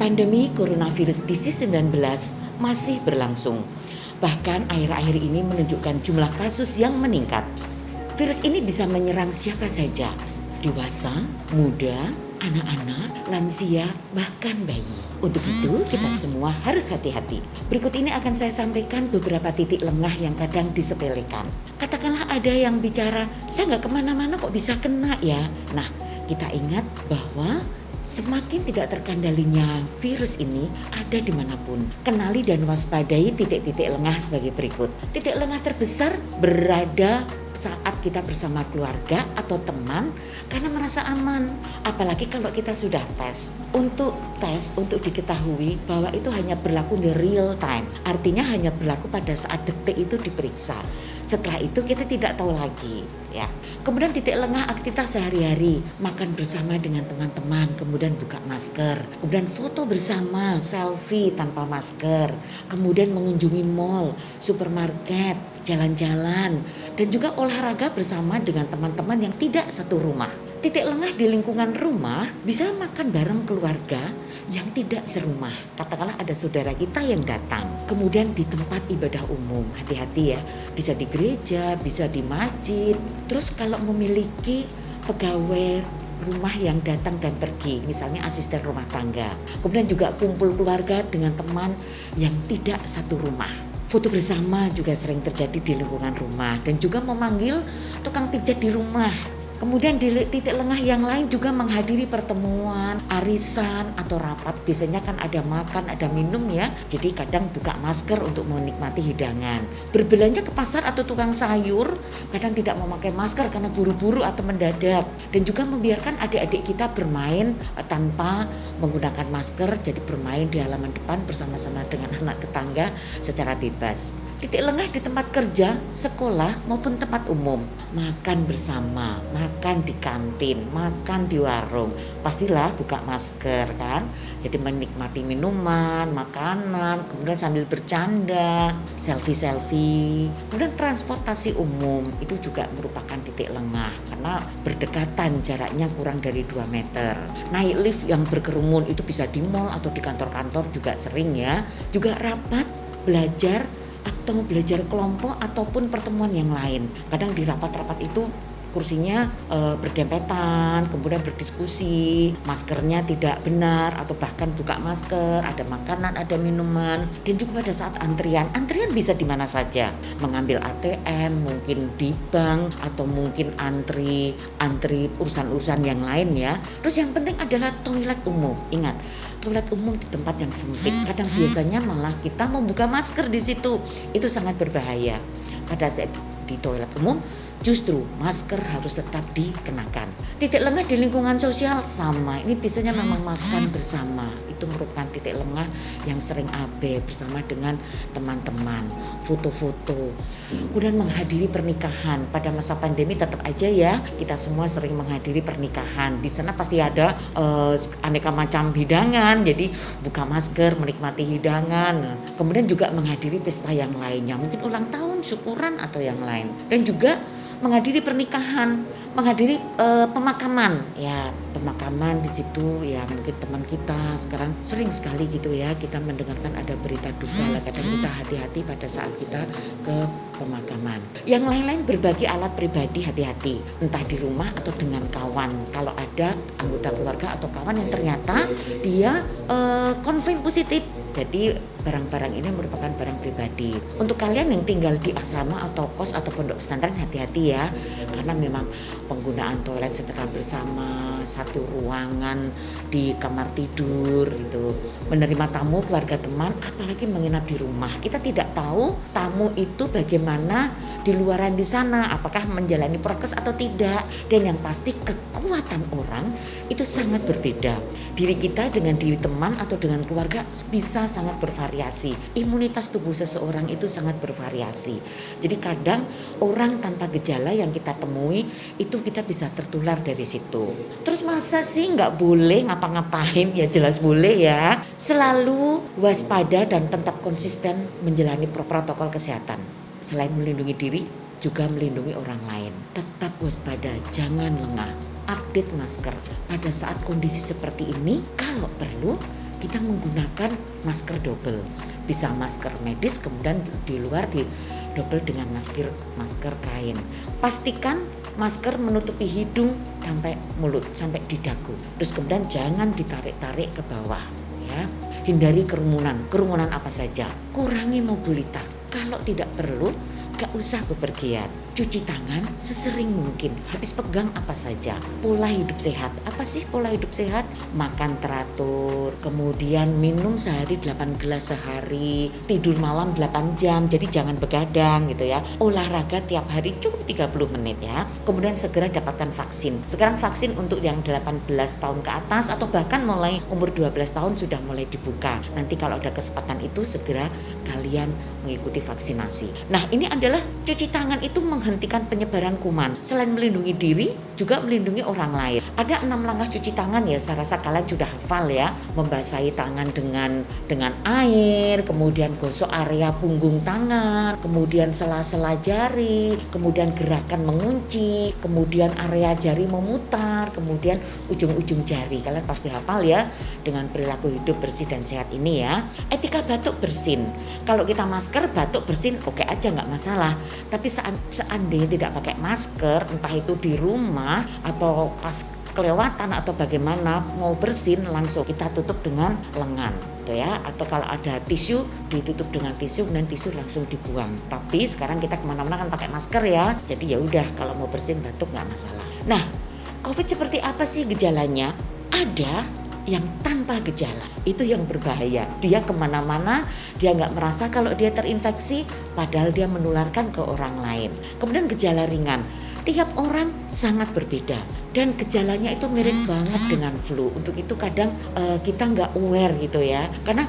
Pandemi coronavirus disease 19 masih berlangsung. Bahkan akhir-akhir ini menunjukkan jumlah kasus yang meningkat. Virus ini bisa menyerang siapa saja, dewasa, muda, anak-anak, lansia, bahkan bayi. Untuk itu kita semua harus hati-hati. Berikut ini akan saya sampaikan beberapa titik lengah yang kadang disepelekan. Katakanlah ada yang bicara, saya nggak kemana-mana kok bisa kena ya. Nah, kita ingat bahwa semakin tidak terkendalinya virus ini ada dimanapun. Kenali dan waspadai titik-titik lengah sebagai berikut. Titik lengah terbesar berada saat kita bersama keluarga atau teman karena merasa aman. Apalagi kalau kita sudah tes. Untuk diketahui bahwa itu hanya berlaku di real time. Artinya hanya berlaku pada saat detik itu diperiksa. Setelah itu kita tidak tahu lagi ya. Kemudian titik lengah aktivitas sehari-hari, makan bersama dengan teman-teman, kemudian buka masker, kemudian foto bersama, selfie tanpa masker, kemudian mengunjungi mall, supermarket, jalan-jalan, dan juga olahraga bersama dengan teman-teman yang tidak satu rumah. Titik lengah di lingkungan rumah bisa makan bareng keluarga yang tidak serumah. Katakanlah ada saudara kita yang datang. Kemudian di tempat ibadah umum, hati-hati ya. Bisa di gereja, bisa di masjid. Terus kalau memiliki pegawai rumah yang datang dan pergi, misalnya asisten rumah tangga. Kemudian juga kumpul keluarga dengan teman yang tidak satu rumah. Foto bersama juga sering terjadi di lingkungan rumah dan juga memanggil tukang pijat di rumah. Kemudian di titik lengah yang lain juga menghadiri pertemuan, arisan atau rapat. Biasanya kan ada makan, ada minum ya. Jadi kadang buka masker untuk menikmati hidangan. Berbelanja ke pasar atau tukang sayur, kadang tidak memakai masker karena buru-buru atau mendadak. Dan juga membiarkan adik-adik kita bermain tanpa menggunakan masker. Jadi bermain di halaman depan bersama-sama dengan anak tetangga secara bebas. Titik lengah di tempat kerja, sekolah maupun tempat umum. Makan bersama, makan di kantin, makan di warung. Pastilah buka masker kan. Jadi menikmati minuman, makanan, kemudian sambil bercanda, selfie-selfie. Kemudian transportasi umum itu juga merupakan titik lengah karena berdekatan, jaraknya kurang dari 2 meter. Naik lift yang berkerumun itu bisa di mall atau di kantor-kantor juga sering ya. Juga rapat, belajar atau belajar kelompok ataupun pertemuan yang lain. Kadang di rapat-rapat itu kursinya berdempetan, kemudian berdiskusi, maskernya tidak benar atau bahkan buka masker, ada makanan, ada minuman. Dan juga pada saat antrian bisa di mana saja, mengambil ATM, mungkin di bank atau mungkin antri urusan-urusan yang lain ya. Terus yang penting adalah toilet umum. Ingat, toilet umum di tempat yang sempit, kadang biasanya malah kita membuka masker di situ. Itu sangat berbahaya. Pada saat di toilet umum justru masker harus tetap dikenakan. Titik lengah di lingkungan sosial sama. Ini biasanya memang makan bersama. Itu merupakan titik lengah yang sering AB bersama dengan teman-teman. Foto-foto. Kemudian menghadiri pernikahan. Pada masa pandemi tetap aja ya, kita semua sering menghadiri pernikahan. Di sana pasti ada aneka macam hidangan. Jadi buka masker, menikmati hidangan. Kemudian juga menghadiri pesta yang lainnya. Mungkin ulang tahun, syukuran atau yang lain. Dan juga menghadiri pernikahan, menghadiri pemakaman. Ya, pemakaman di situ ya mungkin teman kita sekarang sering sekali gitu ya kita mendengarkan ada berita duka. Kadang kita hati-hati pada saat kita ke pemakaman. Yang lain-lain berbagi alat pribadi, hati-hati, entah di rumah atau dengan kawan. Kalau ada anggota keluarga atau kawan yang ternyata dia konfirm positif. Jadi barang-barang ini merupakan barang pribadi. Untuk kalian yang tinggal di asrama atau kos atau pondok pesantren, hati-hati ya. Karena memang penggunaan toilet secara bersama, satu ruangan di kamar tidur gitu. Menerima tamu, keluarga, teman, apalagi menginap di rumah. Kita tidak tahu tamu itu bagaimana di luaran di sana, apakah menjalani prokes atau tidak. Dan yang pasti kekuatan orang itu sangat berbeda. Diri kita dengan diri teman atau dengan keluarga bisa sangat bervariasi. Imunitas tubuh seseorang itu sangat bervariasi. Jadi kadang orang tanpa gejala yang kita temui itu kita bisa tertular dari situ. Terus masa sih nggak boleh ngapa-ngapain? Ya jelas boleh ya. Selalu waspada dan tetap konsisten menjalani protokol kesehatan. Selain melindungi diri, juga melindungi orang lain. Tetap waspada, jangan lengah. Update masker pada saat kondisi seperti ini. Kalau perlu kita menggunakan masker double. Bisa masker medis, kemudian di luar di double dengan masker kain. Pastikan masker menutupi hidung sampai mulut, sampai di dagu. Terus kemudian jangan ditarik-tarik ke bawah, ya. Hindari kerumunan apa saja. Kurangi mobilitas. Kalau tidak perlu, gak usah bepergian. Cuci tangan sesering mungkin. Habis pegang apa saja. Pola hidup sehat. Apa sih pola hidup sehat? Makan teratur, kemudian minum sehari 8 gelas sehari, tidur malam 8 jam, jadi jangan begadang gitu ya. Olahraga tiap hari cukup 30 menit ya. Kemudian segera dapatkan vaksin. Sekarang vaksin untuk yang 18 tahun ke atas atau bahkan mulai umur 12 tahun sudah mulai dibuka. Nanti kalau ada kesempatan itu segera kalian mengikuti vaksinasi. Nah, ini adalah cuci tangan itu menghentikan penyebaran kuman. Selain melindungi diri, juga melindungi orang lain. Ada 6 langkah cuci tangan ya, saya rasa kalian sudah hafal ya. Membasahi tangan dengan air, kemudian gosok area punggung tangan, kemudian sela-sela jari, kemudian gerakan mengunci, kemudian area jari memutar, kemudian ujung-ujung jari. Kalian pasti hafal ya dengan perilaku hidup bersih dan sehat ini ya. Etika batuk bersin. Kalau kita masker, batuk bersin oke aja, nggak masalah. Tapi seandainya tidak pakai masker, entah itu di rumah atau pas kelewatan atau bagaimana mau bersin, langsung kita tutup dengan lengan gitu ya. Atau kalau ada tisu, ditutup dengan tisu dan tisu langsung dibuang. Tapi sekarang kita kemana-mana kan pakai masker ya. Jadi ya udah, kalau mau bersin batuk nggak masalah. Nah, COVID seperti apa sih gejalanya? Ada yang tanpa gejala, itu yang berbahaya. Dia kemana-mana, dia nggak merasa kalau dia terinfeksi, padahal dia menularkan ke orang lain. Kemudian gejala ringan, tiap orang sangat berbeda dan gejalanya itu mirip banget dengan flu. Untuk itu kadang kita nggak aware gitu ya, karena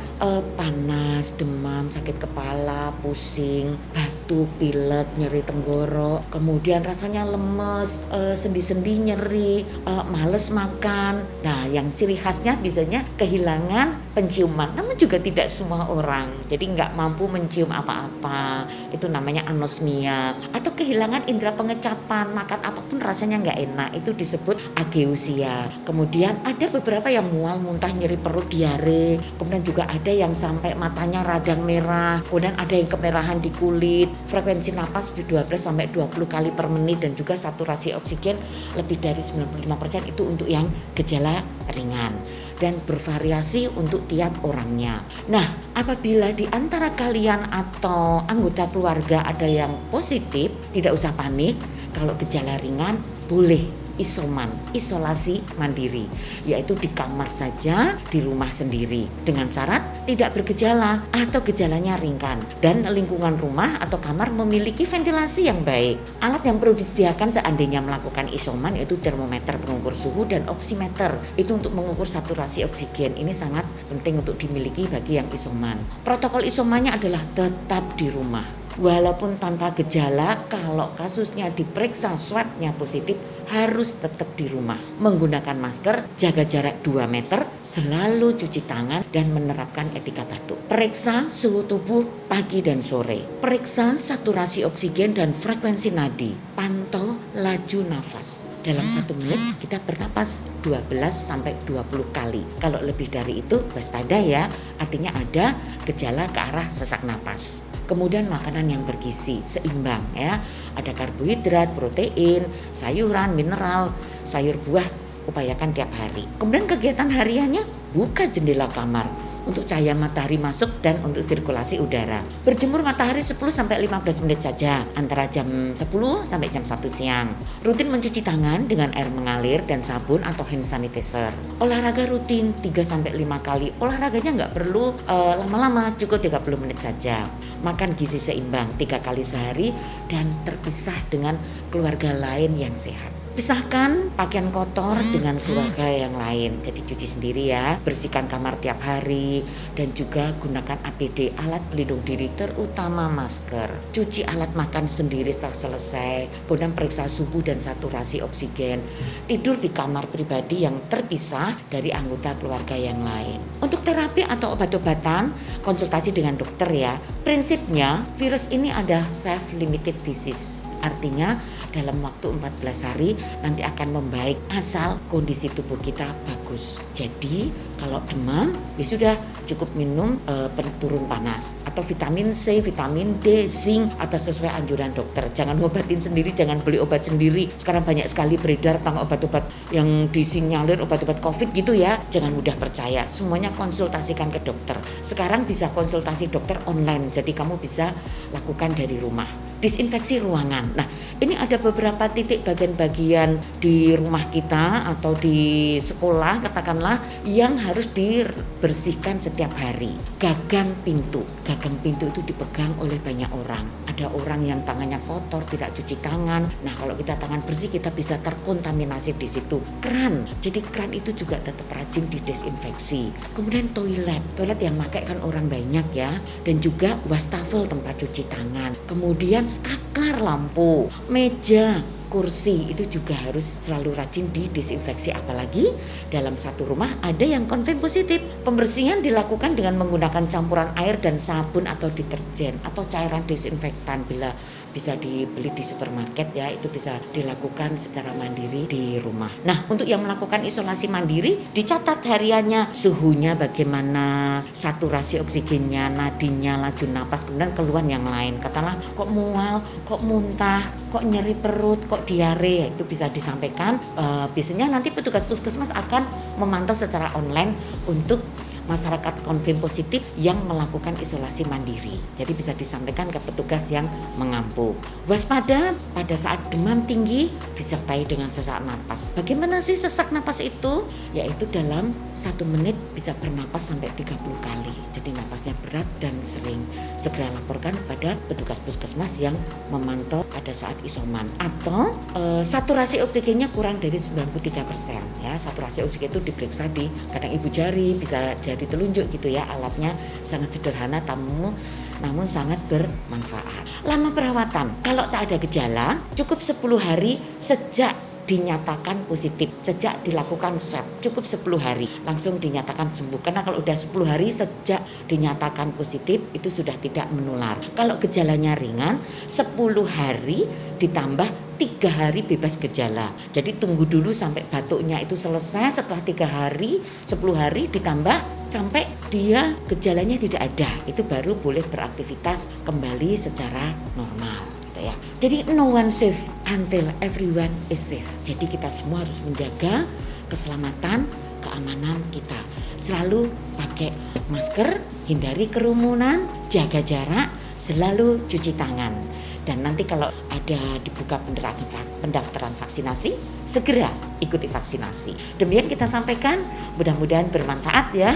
panas, demam, sakit kepala, pusing, batuk, pilek, nyeri tenggorok, kemudian rasanya lemes, sendi-sendi nyeri, males makan. Nah, yang ciri khasnya biasanya kehilangan penciuman, namun juga tidak semua orang, jadi nggak mampu mencium apa-apa, itu namanya anosmia. Atau kehilangan indera pengecapan, makan apapun rasanya nggak enak, itu disebut ageusia. Kemudian ada beberapa yang mual, muntah, nyeri perut, diare. Kemudian juga ada yang sampai matanya radang merah, kemudian ada yang kemerahan di kulit. Frekuensi napas 12 sampai 20 kali per menit dan juga saturasi oksigen lebih dari 95%, itu untuk yang gejala ringan dan bervariasi untuk tiap orangnya. Nah, apabila di antara kalian atau anggota keluarga ada yang positif, tidak usah panik. Kalau gejala ringan boleh isolasi mandiri, yaitu di kamar saja, di rumah sendiri, dengan syarat tidak bergejala atau gejalanya ringan dan lingkungan rumah atau kamar memiliki ventilasi yang baik. Alat yang perlu disediakan seandainya melakukan isoman yaitu termometer pengukur suhu dan oximeter, itu untuk mengukur saturasi oksigen. Ini sangat penting untuk dimiliki bagi yang isoman. Protokol isomannya adalah tetap di rumah. Walaupun tanpa gejala, kalau kasusnya diperiksa swabnya positif, harus tetap di rumah. Menggunakan masker, jaga jarak 2 meter, selalu cuci tangan, dan menerapkan etika batuk. Periksa suhu tubuh pagi dan sore. Periksa saturasi oksigen dan frekuensi nadi. Pantau laju nafas. Dalam 1 menit kita bernapas 12 sampai 20 kali. Kalau lebih dari itu, waspada ya, artinya ada gejala ke arah sesak napas. Kemudian makanan yang bergizi, seimbang ya. Ada karbohidrat, protein, sayuran, mineral, sayur buah, upayakan tiap hari. Kemudian kegiatan hariannya, buka jendela kamar untuk cahaya matahari masuk dan untuk sirkulasi udara. Berjemur matahari 10 sampai 15 menit saja antara jam 10 sampai jam 1 siang. Rutin mencuci tangan dengan air mengalir dan sabun atau hand sanitizer. Olahraga rutin 3 sampai 5 kali. Olahraganya nggak perlu lama-lama, cukup 30 menit saja. Makan gizi seimbang 3 kali sehari dan terpisah dengan keluarga lain yang sehat. Pisahkan pakaian kotor dengan keluarga yang lain. Jadi cuci sendiri ya. Bersihkan kamar tiap hari dan juga gunakan APD, alat pelindung diri, terutama masker. Cuci alat makan sendiri setelah selesai. Kemudian periksa suhu dan saturasi oksigen. Tidur di kamar pribadi yang terpisah dari anggota keluarga yang lain. Untuk terapi atau obat-obatan, konsultasi dengan dokter ya. Prinsipnya virus ini ada self-limited disease. Artinya dalam waktu 14 hari nanti akan membaik asal kondisi tubuh kita bagus. Jadi kalau demam ya sudah cukup minum turun panas atau vitamin C, vitamin D, zinc atau sesuai anjuran dokter. Jangan ngobatin sendiri, jangan beli obat sendiri. Sekarang banyak sekali beredar tentang obat-obat yang disinyalir obat-obat COVID gitu ya. Jangan mudah percaya. Semuanya konsultasikan ke dokter. Sekarang bisa konsultasi dokter online. Jadi kamu bisa lakukan dari rumah. Disinfeksi ruangan. Nah, ini ada beberapa titik bagian-bagian di rumah kita atau di sekolah katakanlah yang harus dibersihkan setiap hari. Gagang pintu. Gagang pintu itu dipegang oleh banyak orang. Ada orang yang tangannya kotor, tidak cuci tangan. Nah, kalau kita tangan bersih kita bisa terkontaminasi di situ. Keran. Jadi keran itu juga tetap rajin didesinfeksi. Kemudian toilet. Toilet yang pakai kan orang banyak ya. Dan juga wastafel tempat cuci tangan. Kemudian skaklar lampu, meja, kursi itu juga harus selalu rajin didesinfeksi. Apalagi dalam satu rumah ada yang konfirm positif. Pembersihan dilakukan dengan menggunakan campuran air dan sabun atau deterjen atau cairan desinfektan bila bisa dibeli di supermarket ya, itu bisa dilakukan secara mandiri di rumah. Nah, untuk yang melakukan isolasi mandiri dicatat hariannya, suhunya bagaimana, saturasi oksigennya, nadinya, laju napas, kemudian keluhan yang lain. Katakanlah kok mual, kok muntah, kok nyeri perut, kok diare, itu bisa disampaikan. Biasanya nanti petugas puskesmas akan memantau secara online untuk masyarakat konfirm positif yang melakukan isolasi mandiri. Jadi bisa disampaikan ke petugas yang mengampu. Waspada pada saat demam tinggi disertai dengan sesak napas. Bagaimana sih sesak napas itu? Yaitu dalam 1 menit bisa bernapas sampai 30 kali. Jadi napasnya berat dan sering. Segera laporkan pada petugas puskesmas yang memantau pada saat isoman. Atau saturasi oksigennya kurang dari 93%. Ya, saturasi oksigen itu diperiksa di kadang ibu jari, bisa jadi telunjuk gitu ya, alatnya sangat sederhana namun sangat bermanfaat. Lama perawatan, kalau tak ada gejala cukup 10 hari sejak dinyatakan positif, sejak dilakukan swab cukup 10 hari langsung dinyatakan sembuh. Karena kalau udah 10 hari sejak dinyatakan positif itu sudah tidak menular. Kalau gejalanya ringan 10 hari ditambah 3 hari bebas gejala. Jadi tunggu dulu sampai batuknya itu selesai, setelah 3 hari 10 hari ditambah sampai dia gejalanya tidak ada, itu baru boleh beraktivitas kembali secara normal gitu ya. Jadi no one safe until everyone is safe. Jadi kita semua harus menjaga keselamatan, keamanan kita. Selalu pakai masker, hindari kerumunan, jaga jarak, selalu cuci tangan. Dan nanti kalau ada dibuka pendaftaran vaksinasi, segera ikuti vaksinasi. Demikian kita sampaikan, mudah-mudahan bermanfaat ya.